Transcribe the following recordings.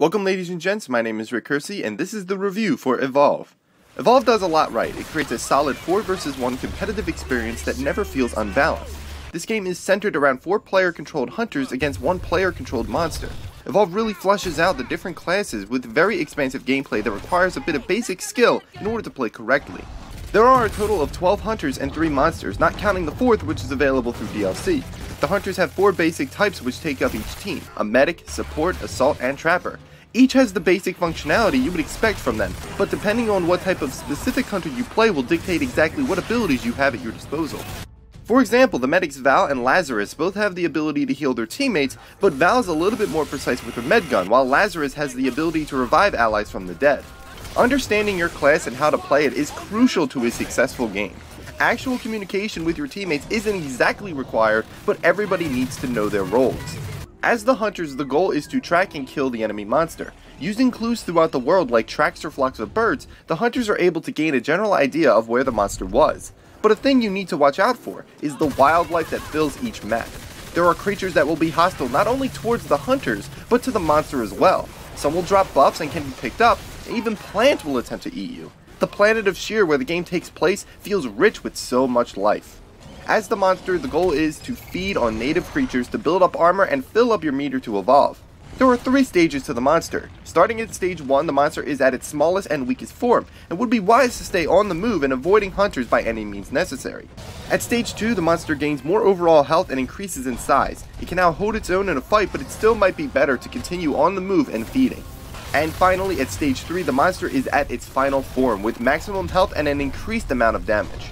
Welcome ladies and gents, my name is Curci and this is the review for Evolve. Evolve does a lot right. It creates a solid 4 vs 1 competitive experience that never feels unbalanced. This game is centered around 4 player controlled hunters against 1 player controlled monster. Evolve really fleshes out the different classes with very expansive gameplay that requires a bit of basic skill in order to play correctly. There are a total of 12 hunters and 3 monsters, not counting the 4th which is available through DLC. The hunters have 4 basic types which take up each team: a medic, support, assault, and trapper. Each has the basic functionality you would expect from them, but depending on what type of specific hunter you play will dictate exactly what abilities you have at your disposal. For example, the medics Val and Lazarus both have the ability to heal their teammates, but Val is a little bit more precise with her med gun, while Lazarus has the ability to revive allies from the dead. Understanding your class and how to play it is crucial to a successful game. Actual communication with your teammates isn't exactly required, but everybody needs to know their roles. As the hunters, the goal is to track and kill the enemy monster. Using clues throughout the world like tracks or flocks of birds, the hunters are able to gain a general idea of where the monster was. But a thing you need to watch out for is the wildlife that fills each map. There are creatures that will be hostile not only towards the hunters, but to the monster as well. Some will drop buffs and can be picked up, and even plants will attempt to eat you. The planet of Sheer, where the game takes place, feels rich with so much life. As the monster, the goal is to feed on native creatures to build up armor and fill up your meter to evolve. There are 3 stages to the monster. Starting at stage 1, the monster is at its smallest and weakest form, and would be wise to stay on the move and avoiding hunters by any means necessary. At stage 2, the monster gains more overall health and increases in size. It can now hold its own in a fight, but it still might be better to continue on the move and feeding. And finally, at stage 3, the monster is at its final form, with maximum health and an increased amount of damage.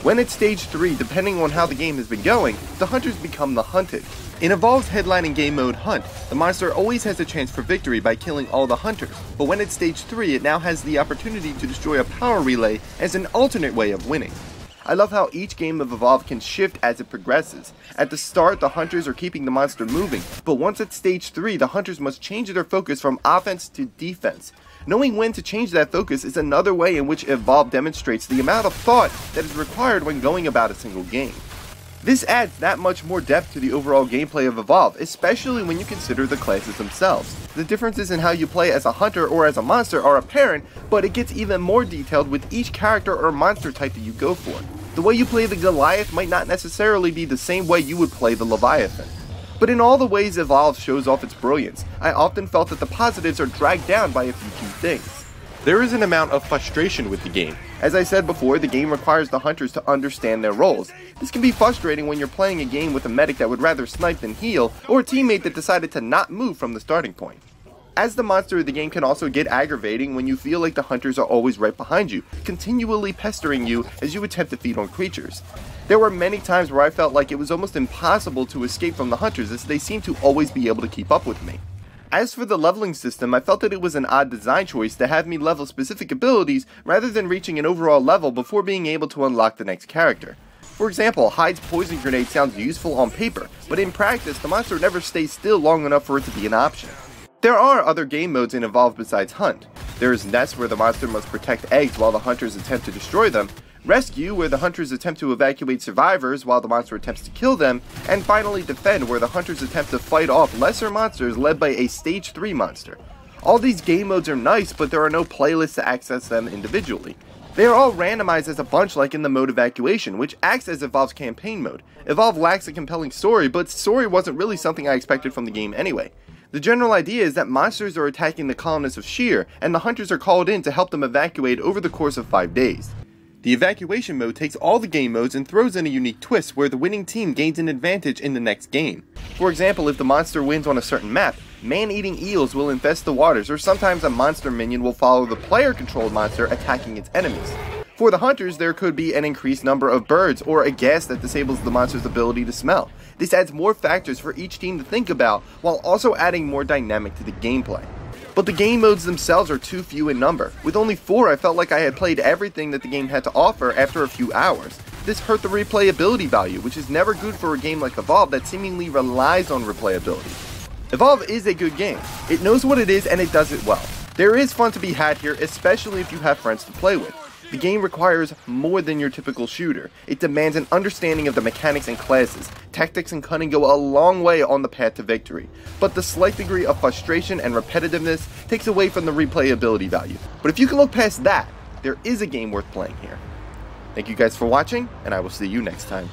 When at stage 3, depending on how the game has been going, the hunters become the hunted. In Evolve's headlining game mode Hunt, the monster always has a chance for victory by killing all the hunters, but when at stage 3 it now has the opportunity to destroy a power relay as an alternate way of winning. I love how each game of Evolve can shift as it progresses. At the start, the hunters are keeping the monster moving, but once at stage 3, the hunters must change their focus from offense to defense. Knowing when to change that focus is another way in which Evolve demonstrates the amount of thought that is required when going about a single game. This adds that much more depth to the overall gameplay of Evolve, especially when you consider the classes themselves. The differences in how you play as a hunter or as a monster are apparent, but it gets even more detailed with each character or monster type that you go for. The way you play the Goliath might not necessarily be the same way you would play the Leviathan. But in all the ways Evolve shows off its brilliance, I often felt that the positives are dragged down by a few key things. There is an amount of frustration with the game. As I said before, the game requires the hunters to understand their roles. This can be frustrating when you're playing a game with a medic that would rather snipe than heal, or a teammate that decided to not move from the starting point. As the monster, the game can also get aggravating when you feel like the hunters are always right behind you, continually pestering you as you attempt to feed on creatures. There were many times where I felt like it was almost impossible to escape from the hunters as they seemed to always be able to keep up with me. As for the leveling system, I felt that it was an odd design choice to have me level specific abilities rather than reaching an overall level before being able to unlock the next character. For example, Hyde's poison grenade sounds useful on paper, but in practice the monster never stays still long enough for it to be an option. There are other game modes in Evolve besides Hunt. There is Nest, where the monster must protect eggs while the hunters attempt to destroy them, Rescue, where the hunters attempt to evacuate survivors while the monster attempts to kill them, and finally Defend, where the hunters attempt to fight off lesser monsters led by a stage 3 monster. All these game modes are nice, but there are no playlists to access them individually. They are all randomized as a bunch like in the mode Evacuation, which acts as Evolve's campaign mode. Evolve lacks a compelling story, but story wasn't really something I expected from the game anyway. The general idea is that monsters are attacking the colonists of Sheer, and the hunters are called in to help them evacuate over the course of 5 days. The Evacuation mode takes all the game modes and throws in a unique twist where the winning team gains an advantage in the next game. For example, if the monster wins on a certain map, man-eating eels will infest the waters, or sometimes a monster minion will follow the player-controlled monster attacking its enemies. For the hunters, there could be an increased number of birds, or a gas that disables the monster's ability to smell. This adds more factors for each team to think about, while also adding more dynamic to the gameplay. But the game modes themselves are too few in number. With only 4, I felt like I had played everything that the game had to offer after a few hours. This hurt the replayability value, which is never good for a game like Evolve that seemingly relies on replayability. Evolve is a good game. It knows what it is and it does it well. There is fun to be had here, especially if you have friends to play with. The game requires more than your typical shooter. It demands an understanding of the mechanics and classes. Tactics and cunning go a long way on the path to victory, but the slight degree of frustration and repetitiveness takes away from the replayability value. But if you can look past that, there is a game worth playing here. Thank you guys for watching, and I will see you next time.